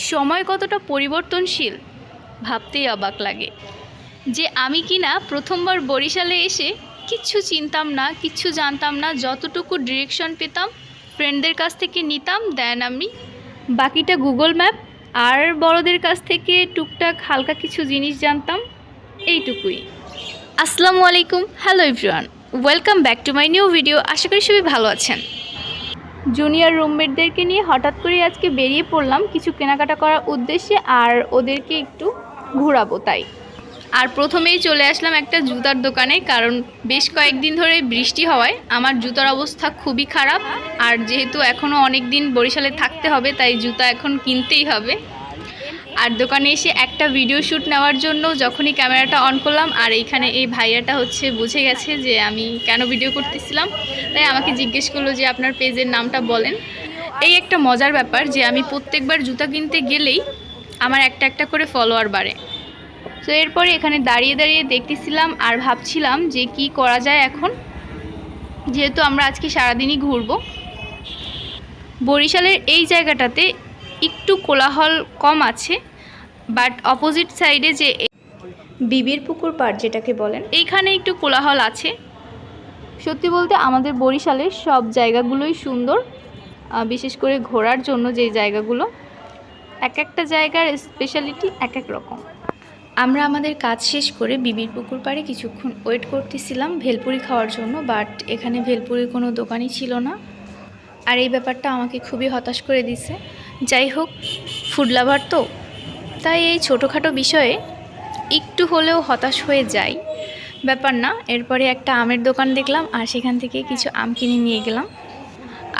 সময় কতটা পরিবর্তনশীল ভাবতেই অবাক লাগে যে আমি কিনা প্রথমবার বরিশালে এসে কিচ্ছু চিনতাম না, কিচ্ছু জানতাম না। যতটুকু ডিরেকশন পেতাম ফ্রেন্ডদের কাছ থেকে নিতাম, দেন আমি বাকিটা গুগল ম্যাপ আর বড়দের কাছ থেকে টুকটাক হালকা কিছু জিনিস জানতাম, এইটুকুই। আসসালামু আলাইকুম, hello everyone, welcome back to my new video. আশা করি সবাই ভালো আছেন। জুনিয়র রুমমেটদেরকে নিয়ে হঠাৎ করে আজকে বেরিয়ে পড়লাম কিছু কেনাকাটা করার উদ্দেশ্যে, আর ওদেরকে একটু ঘোরাবো তাই। আর প্রথমেই চলে আসলাম একটা জুতার দোকানে, কারণ বেশ কয়েকদিন ধরে বৃষ্টি হওয়ায় আমার জুতার অবস্থা খুবই খারাপ। আর যেহেতু এখনও অনেক দিন বরিশালে থাকতে হবে, তাই জুতা এখন কিনতেই হবে। আর দোকানে এসে একটা ভিডিও শ্যুট নেওয়ার জন্য যখনই ক্যামেরাটা অন করলাম, আর এইখানে এই ভাইয়াটা বুঝে গেছে যে আমি কেন ভিডিও করতেছিলাম, তাই আমাকে জিজ্ঞেস করলো যে আপনার পেজের নামটা বলেন। এই একটা মজার ব্যাপার যে আমি প্রত্যেকবার জুতা কিনতে গেলেই আমার একটা একটা করে ফলোয়ার বাড়ে। তো এরপরে এখানে দাঁড়িয়ে দাঁড়িয়ে দেখতেছিলাম আর ভাবছিলাম যে কি করা যায় এখন, যেহেতু আমরা আজকে সারাদিনই ঘুরবো। বরিশালের এই জায়গাটাতে একটু কোলাহল কম আছে, বাট অপোজিট সাইডে যে বিবির পুকুর পাড় যেটাকে বলেন, এইখানে একটু কোলাহল আছে। সত্যি বলতে আমাদের বরিশালের সব জায়গাগুলোই সুন্দর, বিশেষ করে ঘোরার জন্য যে জায়গাগুলো, এক একটা জায়গার স্পেশালিটি এক এক রকম। আমরা আমাদের কাজ শেষ করে বিবির পুকুর পাড়ে কিছুক্ষণ ওয়েট করতেছিলাম ভেলপুরি খাওয়ার জন্য, বাট এখানে ভেলপুরির কোনো দোকানই ছিল না। আর এই ব্যাপারটা আমাকে খুবই হতাশ করে দিছে। যাই হোক, ফুড লাভার তো, তাই এই ছোটোখাটো বিষয়ে একটু হলেও হতাশ হয়ে যাই, ব্যাপার না। এরপরে একটা আমের দোকান দেখলাম আর সেখান থেকে কিছু আম কিনে নিয়ে গেলাম।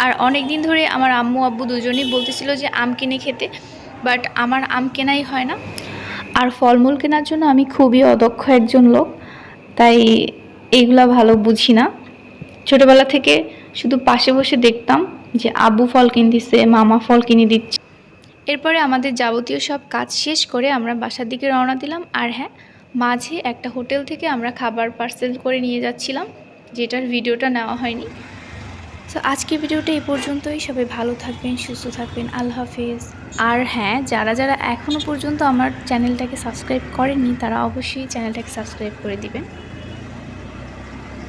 আর অনেক দিন ধরে আমার আম্মু আব্বু দুজনেই বলতেছিল যে আম কিনে খেতে, বাট আমার আম কেনাই হয় না। আর ফলমূল কেনার জন্য আমি খুবই অদক্ষ একজন লোক, তাই এইগুলা ভালো বুঝি না। ছোটোবেলা থেকে শুধু পাশে বসে দেখতাম যে আব্বু ফল কিনতেছে, মামা ফল কিনে দিচ্ছে। এরপরে আমাদের যাবতীয় সব কাজ শেষ করে আমরা বাসার দিকে রওনা দিলাম। আর হ্যাঁ, মাঝে একটা হোটেল থেকে আমরা খাবার পার্সেল করে নিয়ে যাচ্ছিলাম, যেটার ভিডিওটা নেওয়া হয়নি। তো আজকে ভিডিওটা এই পর্যন্তই। সবাই ভালো থাকবেন, সুস্থ থাকবেন, আল্লাহ হাফেজ। আর হ্যাঁ, যারা যারা এখনও পর্যন্ত আমার চ্যানেলটাকে সাবস্ক্রাইব করেননি তারা অবশ্যই চ্যানেলটাকে সাবস্ক্রাইব করে দিবেন।